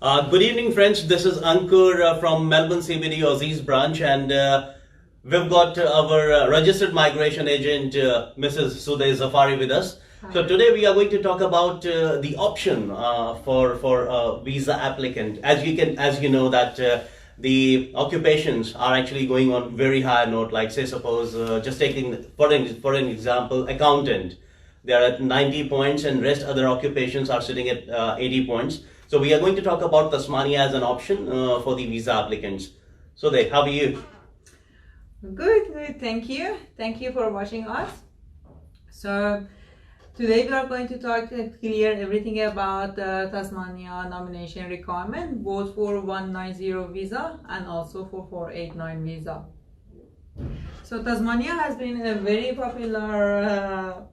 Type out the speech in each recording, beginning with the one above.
Good evening, friends. This is Ankur from Melbourne CBD Aussizz branch, and we've got our registered migration agent, Mrs. Sudhay Zafari, with us. Hi. So today we are going to talk about the option for visa applicant. As you know that the occupations are actually going on very high note. Like say suppose just taking for an example, accountant. They are at 90 points, and rest other occupations are sitting at 80 points. So we are going to talk about TASMANIA as an option for the visa applicants. So how are you? Good, thank you. Thank you for watching us. So today we are going to talk and clear everything about the TASMANIA nomination requirement, both for 190 visa and also for 489 visa. So TASMANIA has been a very popular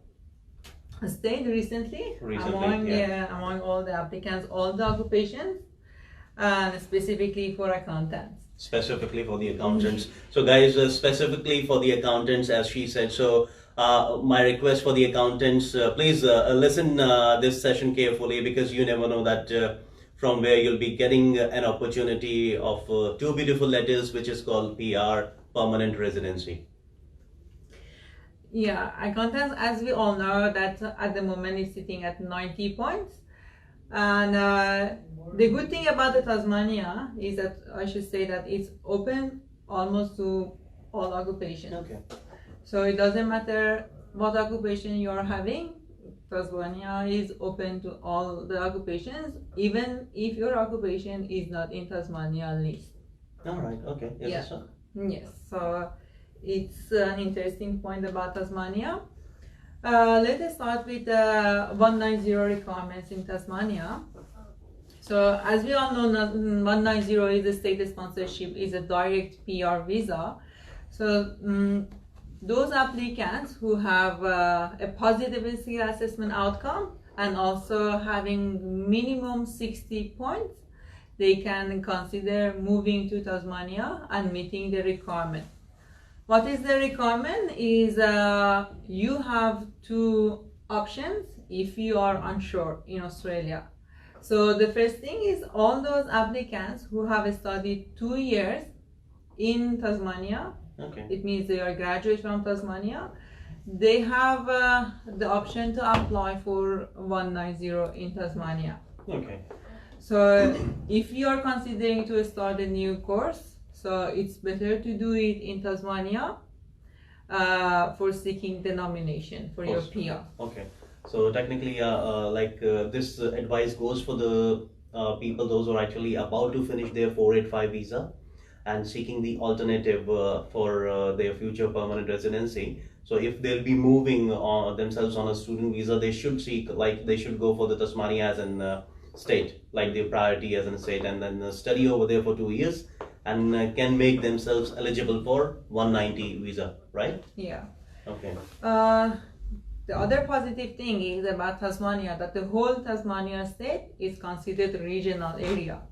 state recently among all the applicants, all the occupations, and specifically for accountants. Specifically for the accountants. So guys, specifically for the accountants, as she said. So my request for the accountants, please listen this session carefully, because you never know that from where you'll be getting an opportunity of two beautiful letters, which is called PR, Permanent Residency. Yeah, accountants, as we all know, that at the moment is sitting at 90 points. And the good thing about the TASMANIA is that I should say that it's open almost to all occupations. Okay. So it doesn't matter what occupation you are having, TASMANIA is open to all the occupations, even if your occupation is not in TASMANIA list. All right, okay. Yes, sir. Yes, so it's an interesting point about TASMANIA. Let us start with the 190 requirements in TASMANIA. So as we all know, 190 is a state sponsorship, is a direct PR visa. So those applicants who have a positive skill assessment outcome and also having minimum 60 points, they can consider moving to TASMANIA and meeting the requirement. What is the requirement is you have two options if you are onshore in Australia. So the first thing is all those applicants who have studied 2 years in TASMANIA, Okay. it means they are graduates from TASMANIA, they have the option to apply for 190 in TASMANIA. Okay. So if you are considering to start a new course, so it's better to do it in TASMANIA for seeking the nomination for your PR. Okay. So technically, this advice goes for the people, those who are actually about to finish their 485 visa and seeking the alternative for their future permanent residency. So if they'll be moving themselves on a student visa, they should go for the TASMANIA as an state, like their priority as an state, and then study over there for 2 years, and can make themselves eligible for 190 visa, right? Yeah. Okay. The other positive thing is about TASMANIA that the whole TASMANIA state is considered regional area.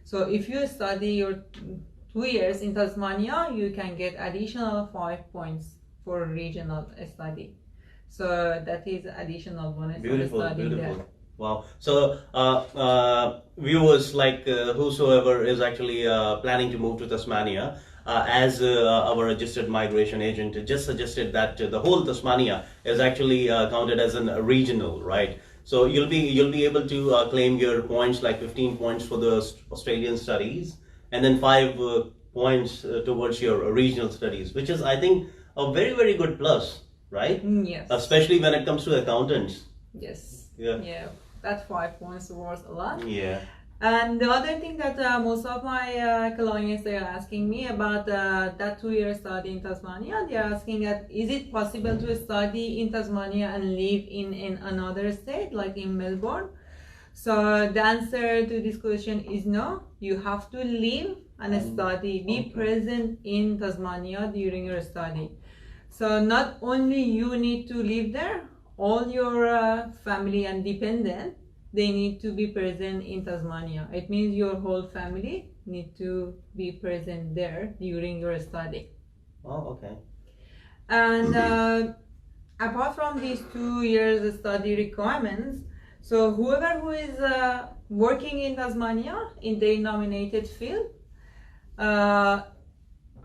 So if you study your 2 years in TASMANIA, you can get additional 5 points for regional study. So that is additional bonus for studying there. Wow. So viewers, like whosoever is actually planning to move to TASMANIA, as our registered migration agent just suggested that the whole TASMANIA is actually counted as a regional, right? So you'll be able to claim your points, like 15 points for the Australian studies, and then 5 points towards your regional studies, which is, I think, a very, very good plus, right? Yes. Especially when it comes to accountants. Yes. Yeah. Yeah. That 5 points worth a lot. Yeah. And the other thing that most of my clients, they are asking me about that 2 year study in TASMANIA, they are asking that is it possible to study in TASMANIA and live in another state, like in Melbourne? So the answer to this question is no. You have to live and study, be present in TASMANIA during your study. So not only you need to live there, all your family and dependent, they need to be present in TASMANIA. It means your whole family need to be present there during your study. Oh, okay. And apart from these 2 years study requirements, so whoever who is working in Tasmania in their nominated field.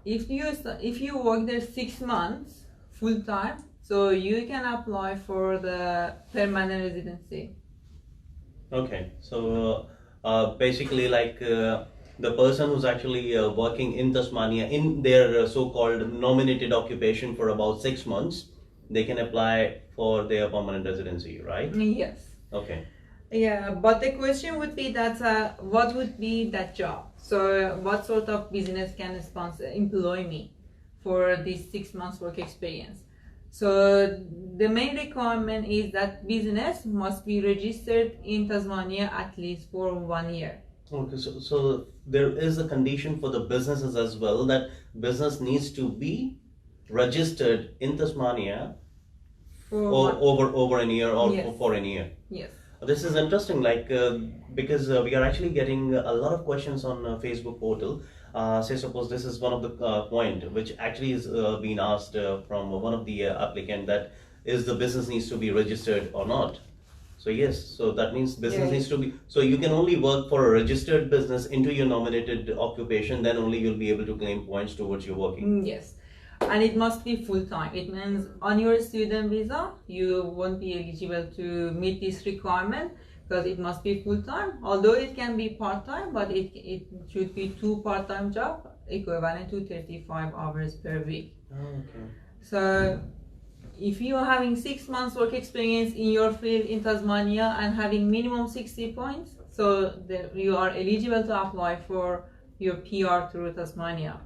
If you work there 6 months full time, so you can apply for the permanent residency. Okay, so basically, like the person who's actually working in Tasmania in their so-called nominated occupation for about 6 months, they can apply for their permanent residency, right? Yes. Okay. Yeah, but the question would be that what would be that job? So what sort of business can employ me for this 6 months work experience? So the main requirement is that business must be registered in Tasmania at least for 1 year. Okay, so there is a condition for the businesses as well, that business needs to be registered in Tasmania For over a year or Yes. for a year. Yes. This is interesting, like because we are actually getting a lot of questions on Facebook portal. Say suppose this is one of the point which actually is being asked from one of the applicant, that is the business needs to be registered or not. So yes, so that means business Yeah. needs to be, so you can only work for a registered business into your nominated occupation, then only you'll be able to claim points towards your working. Yes. And it must be full time. It means on your student visa, you won't be eligible to meet this requirement because it must be full time. Although it can be part time, but it should be 2 part time jobs equivalent to 35 hours per week. Oh, okay. So if you are having 6 months work experience in your field in Tasmania and having minimum 60 points, so you are eligible to apply for your PR through Tasmania.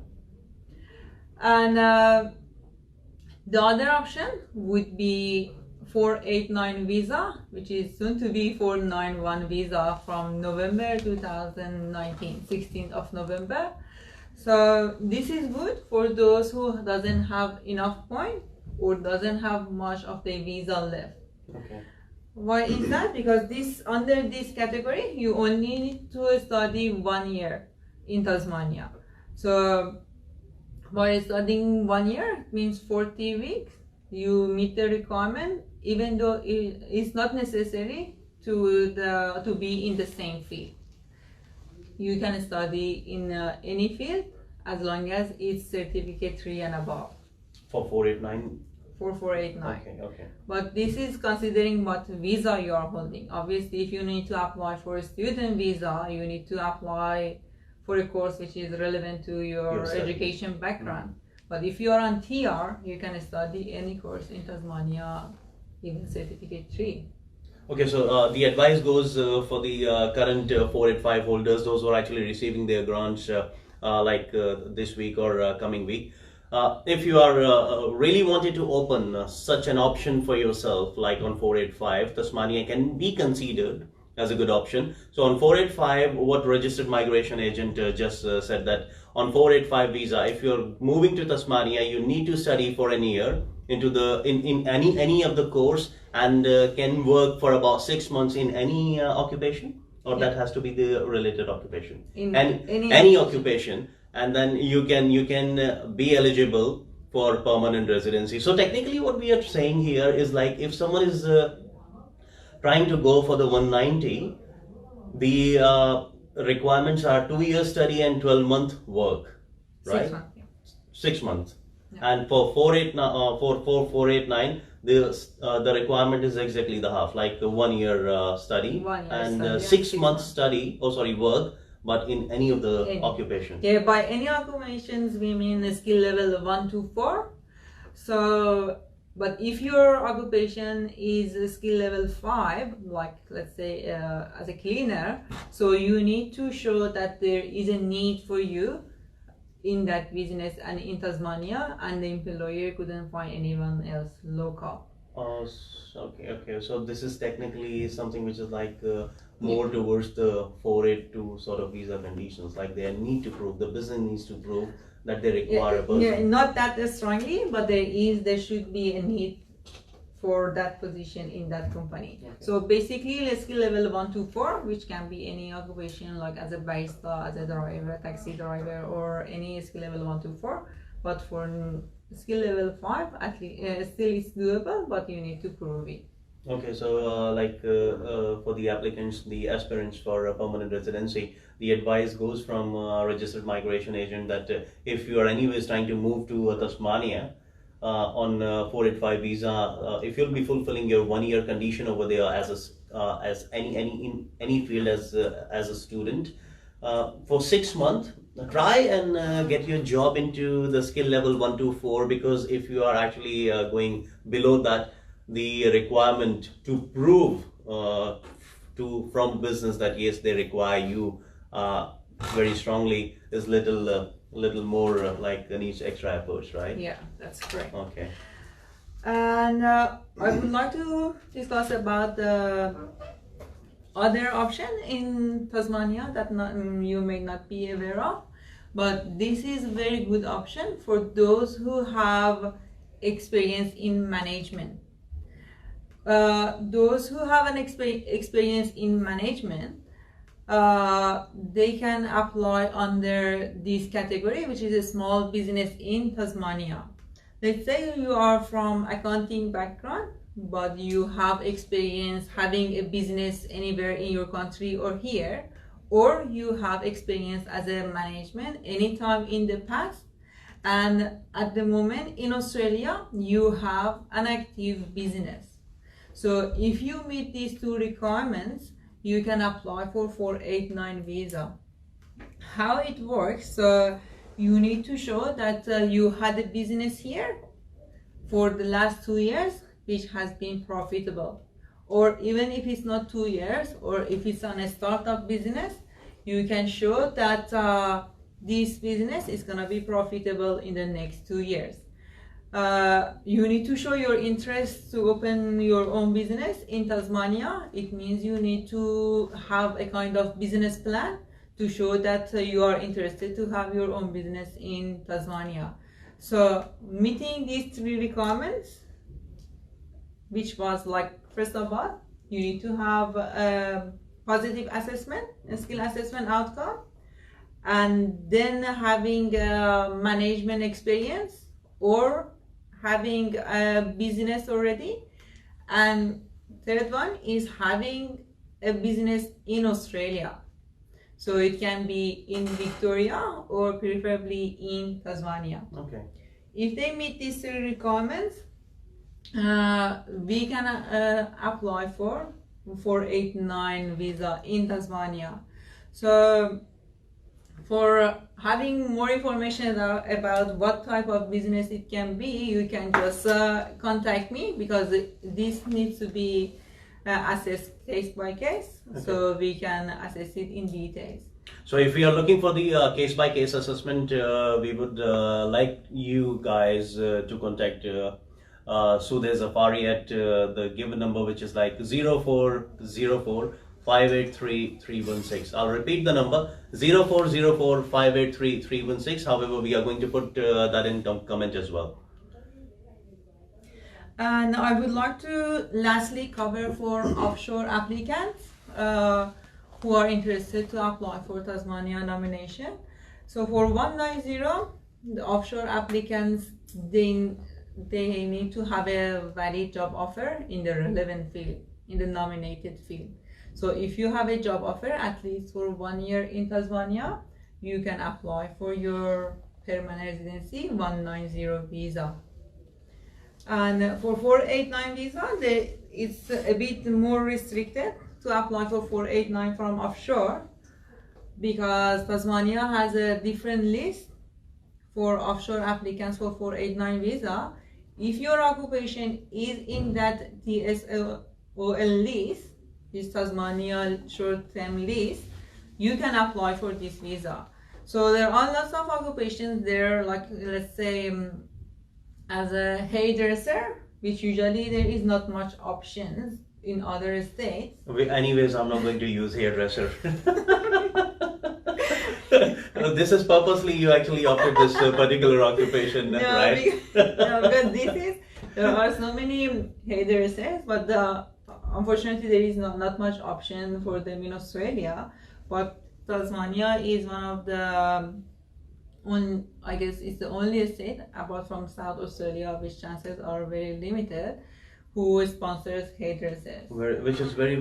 And the other option would be 489 visa, which is soon to be 491 visa from November 2019, 16th of November. So this is good for those who doesn't have enough points or doesn't have much of their visa left. Okay. Why is that? Because under this category, you only need to study 1 year in Tasmania. So by studying 1 year, it means 40 weeks, you meet the requirement, even though it's not necessary to be in the same field. You can study in any field as long as it's certificate 3 and above. For 489? For 489. Okay. But this is considering what visa you are holding. Obviously, if you need to apply for a student visa, you need to apply for a course which is relevant to your education background. But if you are on TR, you can study any course in Tasmania, even certificate 3. Okay, so the advice goes for the current 485 holders, those who are actually receiving their grants this week or coming week. If you are really wanted to open such an option for yourself, like on 485, Tasmania can be considered as a good option. So on 485, what registered migration agent just said, that on 485 visa, if you're moving to Tasmania, you need to study for a year into in any of the course, and can work for about 6 months in any occupation, or that has to be the related occupation, In and any occupation, and then you can be eligible for permanent residency. So technically what we are saying here is, like, if someone is trying to go for the 190, the requirements are 2 years study and 12-month work, right? 6 months. 6 months. Yeah. And for 489, the requirement is exactly the half, like 1 year study 1 year and study and 6 6 months months. study, work, but in any of the occupation. Yeah, by any occupations we mean skill level 1 to 4. So, but if your occupation is skill level 5, like let's say as a cleaner, so you need to show that there is a need for you in that business and in Tasmania, and the employer couldn't find anyone else local. Okay. So this is technically something which is like more towards the 482 sort of visa conditions. Like they need to prove, the business needs to prove that they require a person. Yeah, not that strongly, but there should be a need for that position in that company. Okay. So basically, skill level 1 to 4, which can be any occupation, like as a barista, as a driver, taxi driver, or any skill level 1 to 4. But for skill level 5, at least still it's doable, but you need to prove it. Okay, so for the applicants, the aspirants for a permanent residency, the advice goes from a registered migration agent that if you are anyways trying to move to Tasmania on 485 visa, if you'll be fulfilling your 1 year condition over there as as any in any field as a student, for 6 months, try and get your job into the skill level 1 to 4, because if you are actually going below that, the requirement to prove to from business that yes they require you very strongly is little more like needs extra efforts, right? Yeah, that's correct. Okay. And I would like to discuss about the other option in Tasmania that you may not be aware of, but this is a very good option for those who have experience in management. Those who have an experience in management, they can apply under this category, which is a small business in Tasmania. Let's say you are from accounting background, but you have experience having a business anywhere in your country or here, or you have experience as a management anytime in the past, and at the moment in Australia you have an active business. So if you meet these two requirements, you can apply for 489 visa. How it works, so you need to show that you had a business here for the last 2 years which has been profitable, or even if it's not 2 years, or if it's on a startup business, you can show that this business is going to be profitable in the next 2 years. You need to show your interest to open your own business in Tasmania. It means you need to have a kind of business plan to show that you are interested to have your own business in Tasmania. So meeting these three requirements, which was like, first of all, you need to have a positive assessment, a skill assessment outcome, and then having management experience or having a business already, and third one is having a business in Australia. So it can be in Victoria or preferably in Tasmania. Okay. If they meet these three requirements, we can apply for 489 visa in Tasmania. So for having more information about what type of business it can be, you can just contact me, because this needs to be assessed case by case. Okay. So we can assess it in details. So if we are looking for the case by case assessment, we would like you guys to contact Sudesh Zafari at the given number, which is like 0404 583 316. I'll repeat the number, 0404 583 316. However, we are going to put that in comment as well. And I would like to lastly cover for offshore applicants who are interested to apply for Tasmania nomination. So for 190, the offshore applicants, they need to have a valid job offer in the relevant field, in the nominated field. So if you have a job offer at least for 1 year in Tasmania, you can apply for your permanent residency 190 visa. And for 489 visa, it's a bit more restricted to apply for 489 from offshore, because Tasmania has a different list for offshore applicants for 489 visa. If your occupation is in that TSOL list, this Tasmania short-term list, you can apply for this visa. So there are lots of occupations there, like let's say as a hairdresser, which usually there is not much options in other states. Anyways, I'm not going to use hairdresser. This is purposely you actually opted this particular occupation, no, right? Because there are so many hairdressers, but unfortunately there is not much option for them in Australia. But Tasmania is one of the I guess it's the only state apart from South Australia which chances are very limited, who sponsors hairdressers. Which is very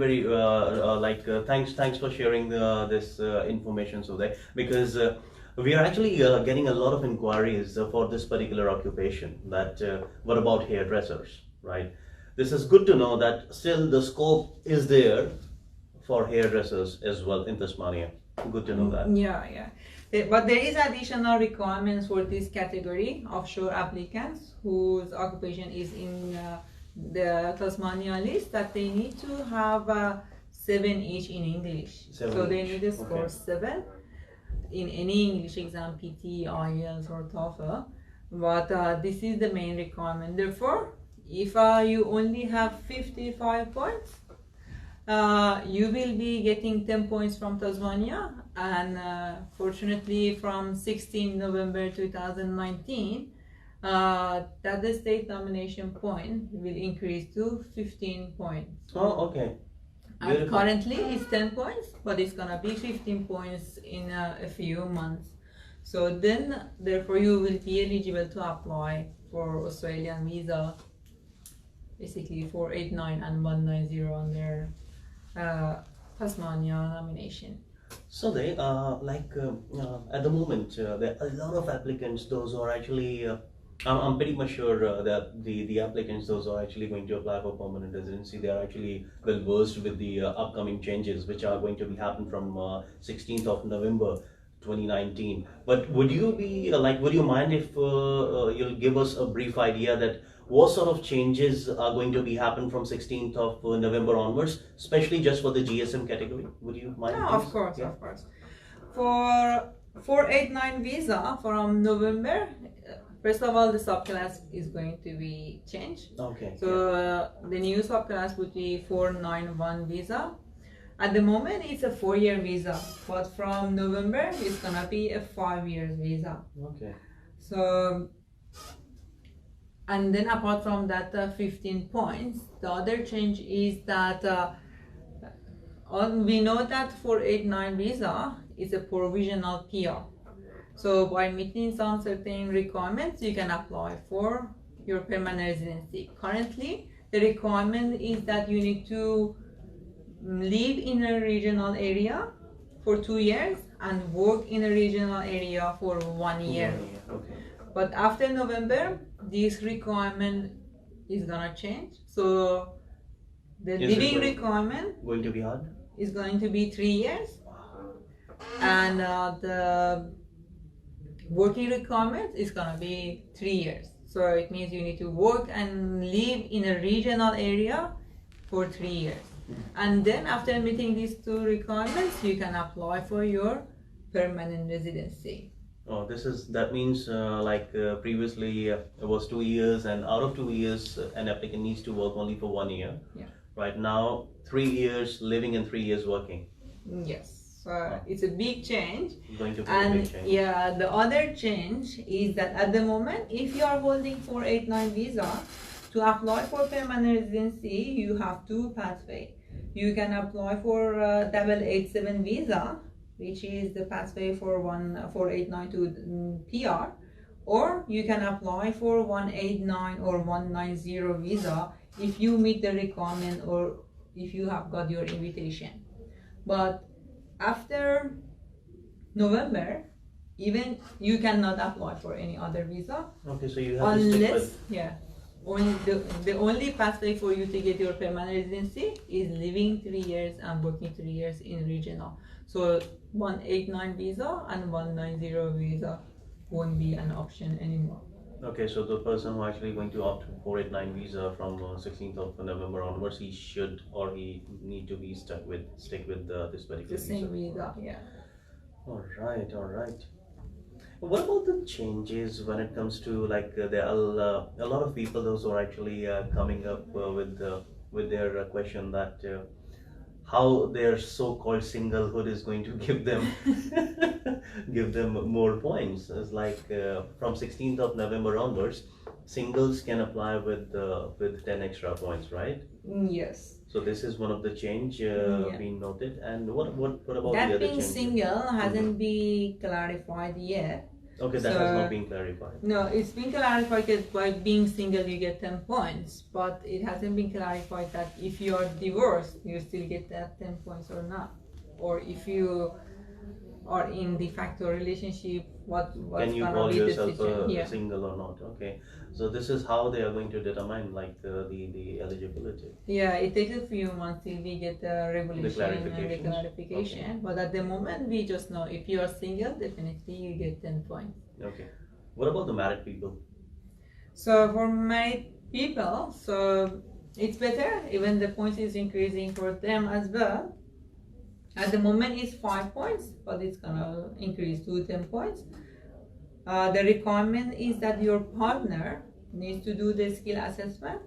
thanks for sharing this information, so that because we are actually getting a lot of inquiries for this particular occupation, that what about hairdressers, right? This is good to know that still the scope is there for hairdressers as well in Tasmania. Good to know that. Yeah. But there is additional requirements for this category, offshore applicants whose occupation is in the Tasmania list, that they need to have 7 each in English. So they need to score 7 in any English exam, PT, IELTS or TOEFL. But this is the main requirement. Therefore, if you only have 55 points, you will be getting 10 points from Tasmania, and fortunately from 16 November 2019, that the state nomination point will increase to 15 points. Oh, okay. And currently it's 10 points, but it's gonna be 15 points in a few months. So then, therefore, you will be eligible to apply for Australian visa, basically 489 and 190 on their Tasmania nomination. So they at the moment there are a lot of applicants, those who are actually I'm pretty much sure that the applicants, those who are actually going to apply for permanent residency, they are actually well versed with the upcoming changes which are going to be happen from 16th of November 2019. But would you be would you mind if you'll give us a brief idea that what sort of changes are going to be happen from 16th of November onwards, especially just for the GSM category? Would you mind? No, of course, yeah. Of course. For 489 visa from November, first of all, the subclass is going to be changed. Okay. So the new subclass would be 491 visa. At the moment, it's a 4-year visa, but from November, it's gonna be a 5-year visa. Okay. So, and then apart from that 15 points, the other change is that we know that 489 visa is a provisional PR. So by meeting some certain requirements, you can apply for your permanent residency. Currently, the requirement is that you need to live in a regional area for 2 years and work in a regional area for 1 year. Okay. But after November, this requirement is gonna change. So the living requirement going to be hard? Is going to be 3 years, and the working requirement is gonna be 3 years. So it means you need to work and live in a regional area for 3 years. And then after meeting these 2 requirements, you can apply for your permanent residency. Oh, that means previously it was 2 years, and out of 2 years an applicant needs to work only for 1 year. Yeah. Right now 3 years living and 3 years working. Yes. So it's a big change. Going to be and a big change. Yeah, the other change is that at the moment, if you are holding 489 visa, to apply for permanent residency, you have 2 pathways. You can apply for 887 visa, which is the pathway for 489 PR, or you can apply for 189 or 190 visa if you meet the requirement or if you have got your invitation. But after November, even you cannot apply for any other visa. Okay, so you have to stick with... Only the only pathway for you to get your permanent residency is living 3 years and working 3 years in regional. So 189 visa and 190 visa won't be an option anymore. Okay, so the person who actually going to opt for 489 visa from 16th of November onwards, he should or he need to be stick with this particular the same visa. Yeah. All right. What about the changes when it comes to there are a lot of people those who are actually coming up with their question that how their so-called singlehood is going to give them more points. It's from 16th of November onwards, singles can apply with 10 extra points, right? Yes. So this is one of the change being noted. And what about that the other being changes? single hasn't been clarified yet. Okay, that has not been clarified. No, it's been clarified that by being single you get 10 points, but it hasn't been clarified that if you are divorced you still get that 10 points or not, or if you are in de facto relationship, what's can you gonna call be the yourself situation? single or not? Okay, so this is how they are going to determine like the eligibility. Yeah, it takes a few months till we get the regulation and the clarification. Okay. But at the moment, we just know if you are single, definitely you get 10 points. Okay. What about the married people? So for married people, so it's better. Even the points is increasing for them as well. At the moment, it's 5 points, but it's gonna increase to 10 points. The requirement is that your partner needs to do the skill assessment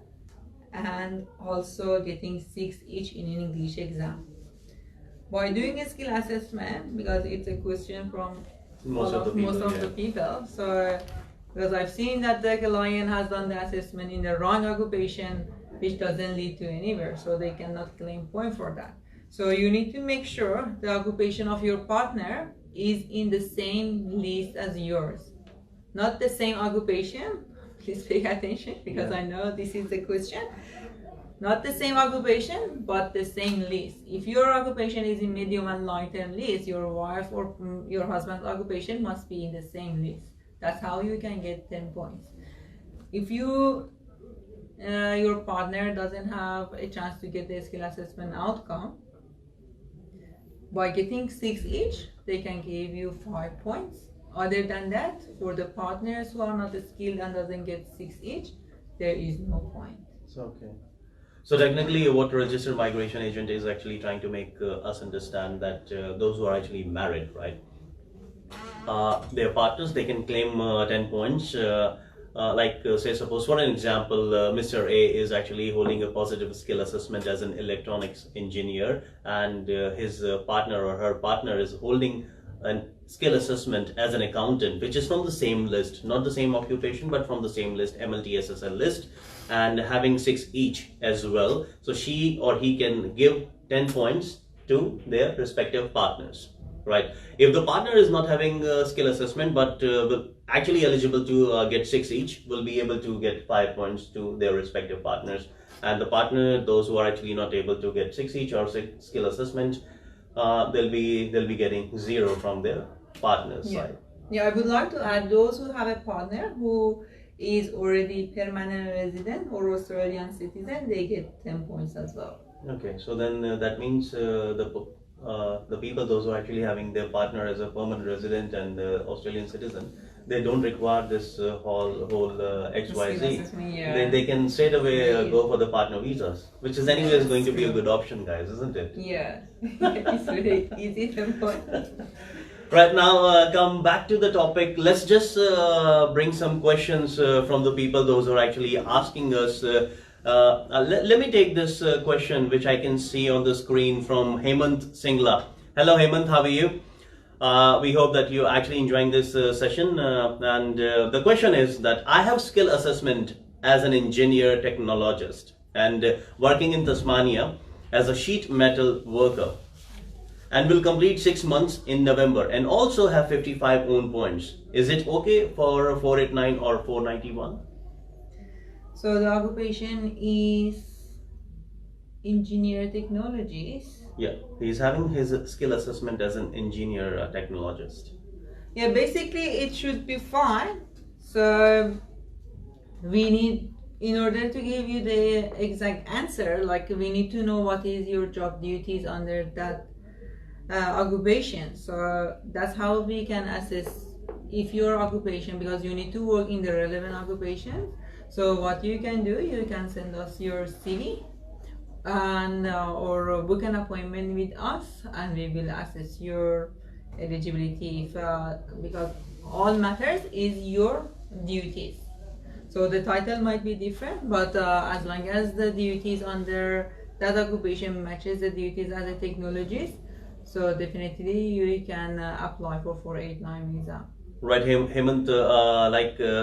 and also getting 6 each in an English exam. By doing a skill assessment, because it's a question from most of the people, so because I've seen that the client has done the assessment in the wrong occupation, which doesn't lead to anywhere, so they cannot claim point for that. So you need to make sure the occupation of your partner is in the same list as yours. Not the same occupation, please pay attention because I know this is the question. Not the same occupation, but the same list. If your occupation is in medium and long-term list, your wife or your husband's occupation must be in the same list. That's how you can get 10 points. If you your partner doesn't have a chance to get the skill assessment outcome, by getting 6 each, they can give you 5 points. Other than that, for the partners who are not skilled and doesn't get 6 each, there is no point. So, okay. So technically what registered migration agent is actually trying to make us understand that those who are actually married, right? Their partners, they can claim 10 points. Say suppose for an example, Mr. A is actually holding a positive skill assessment as an electronics engineer, and his partner or her partner is holding a skill assessment as an accountant, which is from the same list, not the same occupation, but from the same list, MLTSSL list, and having 6 each as well. So she or he can give 10 points to their respective partners, right? If the partner is not having a skill assessment, but actually eligible to get 6 each, will be able to get 5 points to their respective partners. And the partner, those who are actually not able to get 6 each or 6 skill assessment, they'll be getting 0 from their partner's side. Yeah, I would like to add those who have a partner who is already permanent resident or Australian citizen, they get 10 points as well. Okay, so then that means the people, those who are actually having their partner as a permanent resident and Australian citizen, they don't require this whole XYZ. They can straight away go for the partner visas, which is anyways going to be a good option, guys, isn't it? Yeah, it's really easy to point. Right, now come back to the topic. Let's just bring some questions from the people, those who are actually asking us. Let me take this question, which I can see on the screen, from Hemant Singla. Hello Hemant, how are you? We hope that you're actually enjoying this session. And the question is that I have skill assessment as an engineer technologist and working in Tasmania as a sheet metal worker, and will complete 6 months in November and also have 55 own points. Is it okay for 489 or 491? So the occupation is engineer technologies. Yeah, he's having his skill assessment as an engineer technologist. Yeah, basically it should be fine. So we need, in order to give you the exact answer, like we need to know what is your job duties under that occupation. So that's how we can assess if your occupation, because you need to work in the relevant occupation. So what you can do, you can send us your CV and or book an appointment with us, and we will assess your eligibility. Because all matters is your duties. So the title might be different, but as long as the duties under that occupation matches the duties as a technologist, so definitely you can apply for 489 visa. Right, Hemant,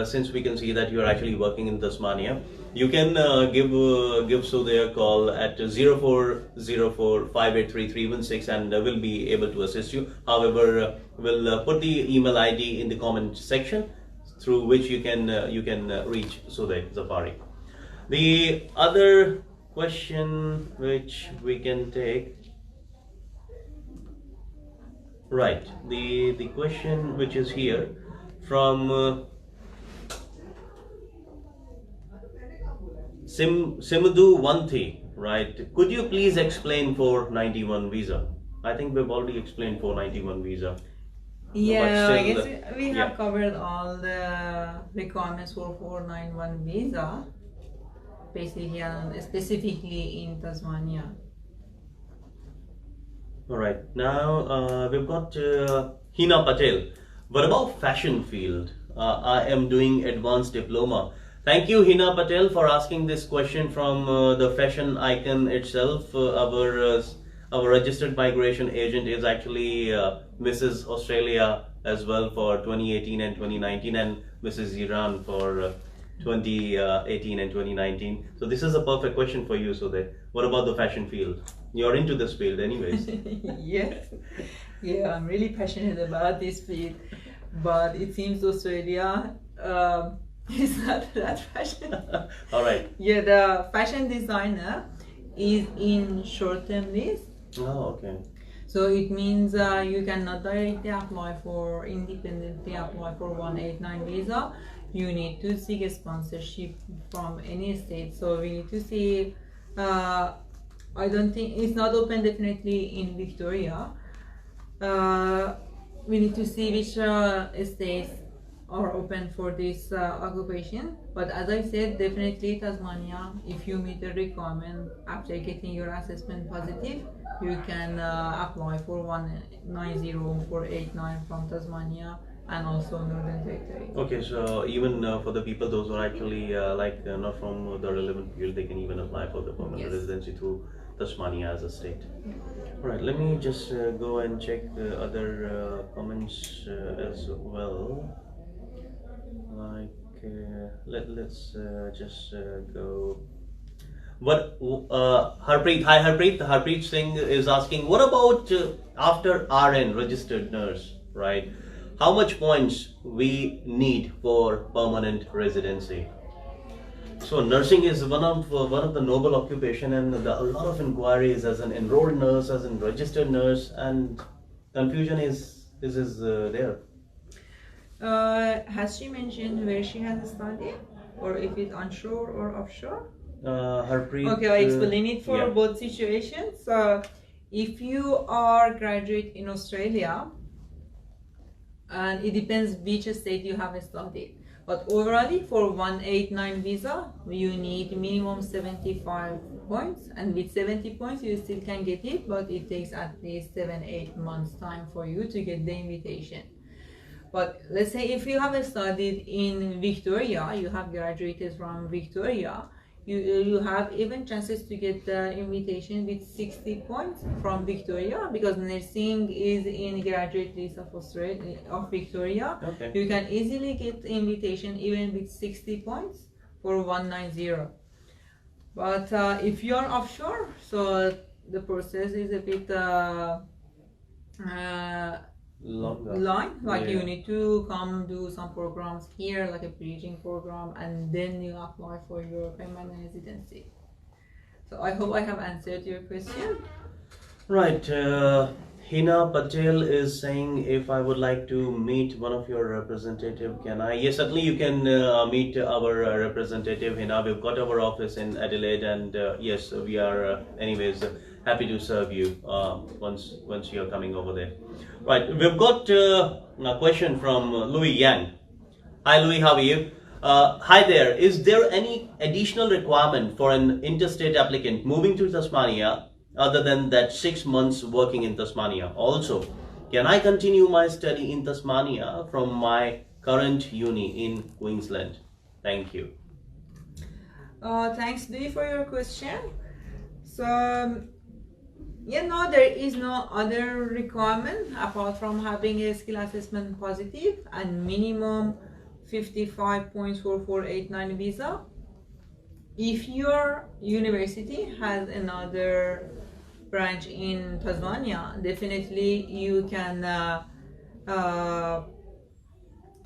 since we can see that you are actually working in Tasmania, you can give Sudhir a call at 0404583316 and we'll be able to assist you. However, we'll put the email ID in the comment section through which you can reach Sudhir Zafari. The other question which we can take. Right, the question which is here from Simudhu Wanthi, right? Could you please explain 491 visa? I think we've already explained 491 visa. Yeah, I guess we have covered all the requirements for 491 visa, basically and specifically in Tasmania. Alright, now we've got Hina Patel. What about fashion field? I am doing advanced diploma. Thank you, Hina Patel, for asking this question from the fashion icon itself. Our registered migration agent is actually Mrs. Australia as well for 2018 and 2019 and Mrs. Iran for 2018 and 2019. So this is a perfect question for you, Sudhir. What about the fashion field? You're into this field anyways. Yes. Yeah, I'm really passionate about this field. But it seems Australia is not that fashion. Alright. Yeah, the fashion designer is in short-term lease. Oh, okay. So it means you cannot directly independently apply for 189 visa. You need to seek a sponsorship from any state. So we need to see, I don't think, it's not open definitely in Victoria. We need to see which states are open for this occupation. But as I said, definitely Tasmania, if you meet the requirement after getting your assessment positive, you can apply for 190 489 from Tasmania and also Northern Territory. Okay, so even for the people, those who are actually not from the relevant field, they can even apply for the permanent residency through Tasmania as a state. Alright, let me just go and check the other comments as well. Let's just go. What Harpreet? Hi Harpreet. Harpreet Singh is asking, what about after RN, registered nurse, right? How much points we need for permanent residency? So nursing is one of the noble occupation, and a lot of inquiries as an enrolled nurse, as a registered nurse, and confusion is there. Has she mentioned where she has studied, or if it's onshore or offshore? Harpreet. Okay, I explain it for both situations. If you are graduate in Australia, and it depends which state you have studied. But overall, for 189 visa, you need minimum 75 points, and with 70 points, you still can get it, but it takes at least 7-8 months time for you to get the invitation. But let's say if you have studied in Victoria, you have graduated from Victoria, you have even chances to get the invitation with 60 points from Victoria, because nursing is in graduate list of Victoria. Okay. You can easily get the invitation even with 60 points for 190. But if you are offshore, so the process is a bit longer. You need to come do some programs here, like a bridging program, and then you apply for your permanent residency. So I hope I have answered your question. Right. Hina Patel is saying, if I would like to meet one of your representative, can I? Yes, certainly you can meet our representative, Hina. We've got our office in Adelaide, and yes, we are anyways happy to serve you once you're coming over there. Right, we've got a question from Louis Yang. Hi Louis, how are you? Hi there. Is there any additional requirement for an interstate applicant moving to Tasmania other than that 6 months working in Tasmania? Also, can I continue my study in Tasmania from my current uni in Queensland? Thank you. Thanks, Louis, for your question. So No, there is no other requirement apart from having a skill assessment positive and minimum 55 points for 489 visa. If your university has another branch in Tasmania, definitely you can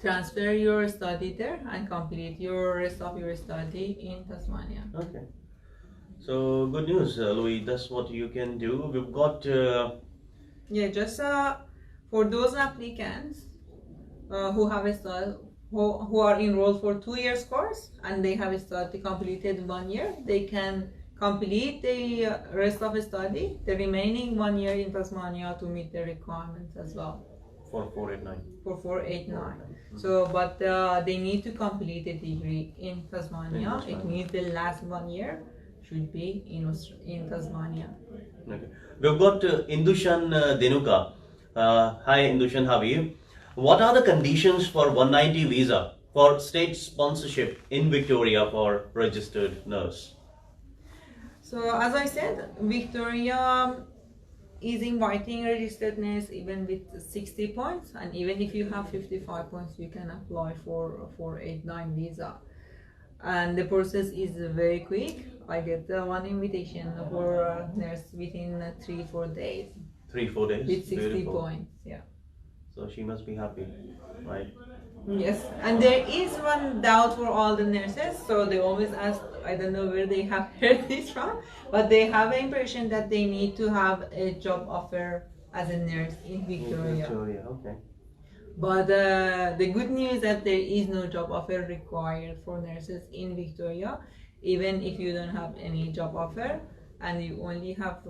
transfer your study there and complete your rest of your study in Tasmania. Okay. So good news, Louis. That's what you can do. We've got. Just for those applicants who have who are enrolled for 2 years course and they have study completed 1 year, they can complete the rest of the study, the remaining 1 year in Tasmania to meet the requirements as well. For 489. For 489. So, but they need to complete a degree in Tasmania. It means the last 1 year should be in Tasmania. Okay. We've got Indushan Denuka. Hi Indushan, how are you? What are the conditions for 190 visa for state sponsorship in Victoria for registered nurse? So as I said, Victoria is inviting registered nurse even with 60 points, and even if you have 55 points you can apply for 489 visa, and the process is very quick. I get one invitation for a nurse within 3-4 days. 3-4 days? With 60 Beautiful. points, yeah. So she must be happy, right? Yes, and there is one doubt for all the nurses, so they always ask, I don't know where they have heard this from, but they have the impression that they need to have a job offer as a nurse in Victoria. Okay. But the good news is that there is no job offer required for nurses in Victoria. Even if you don't have any job offer and you only have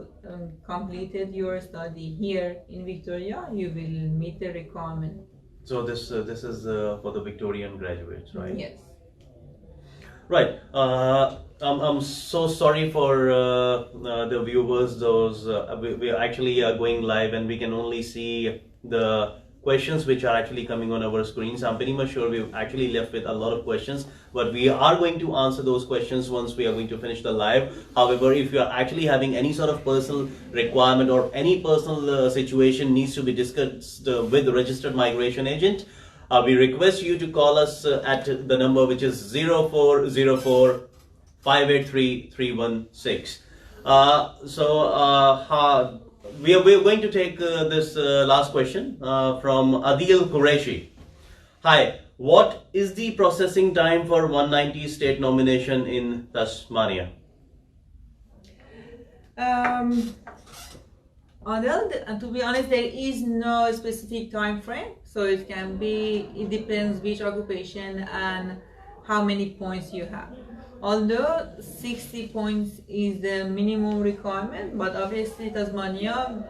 completed your study here in Victoria, you will meet the requirement. So this is for the Victorian graduates, right? Yes. Right. I'm so sorry for the viewers. Those we are actually going live and we can only see the questions which are actually coming on our screens. I'm pretty much sure we've actually left with a lot of questions, but we are going to answer those questions once we are going to finish the live. However, if you are actually having any sort of personal requirement or any personal situation needs to be discussed with the registered migration agent, we request you to call us at the number which is 0404 583 316. We're going to take this last question from Adil Qureshi. Hi, what is the processing time for 190 state nomination in Tasmania? Adil, to be honest, there is no specific time frame, so it depends which occupation and how many points you have. Although 60 points is the minimum requirement, but obviously Tasmania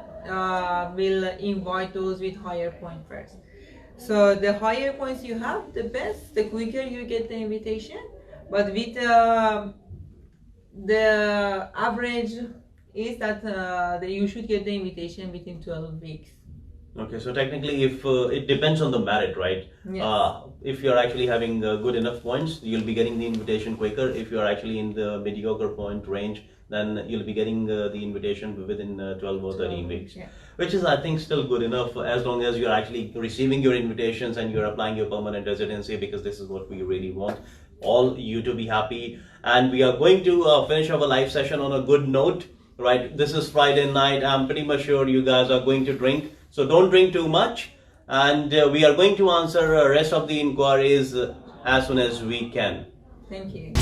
will invite those with higher point first. So the higher points you have, the best, the quicker you get the invitation. But with the average is that you should get the invitation within 12 weeks. Okay, so technically if it depends on the merit, right? Yes. If you're actually having good enough points, you'll be getting the invitation quicker. If you're actually in the mediocre point range, then you'll be getting the invitation within 12 or 13 weeks. Yeah. Which is, I think, still good enough as long as you're actually receiving your invitations and you're applying your permanent residency, because this is what we really want, all you to be happy. And we are going to finish our live session on a good note, right? This is Friday night. I'm pretty much sure you guys are going to drink. So don't drink too much, and we are going to answer the rest of the inquiries as soon as we can. Thank you.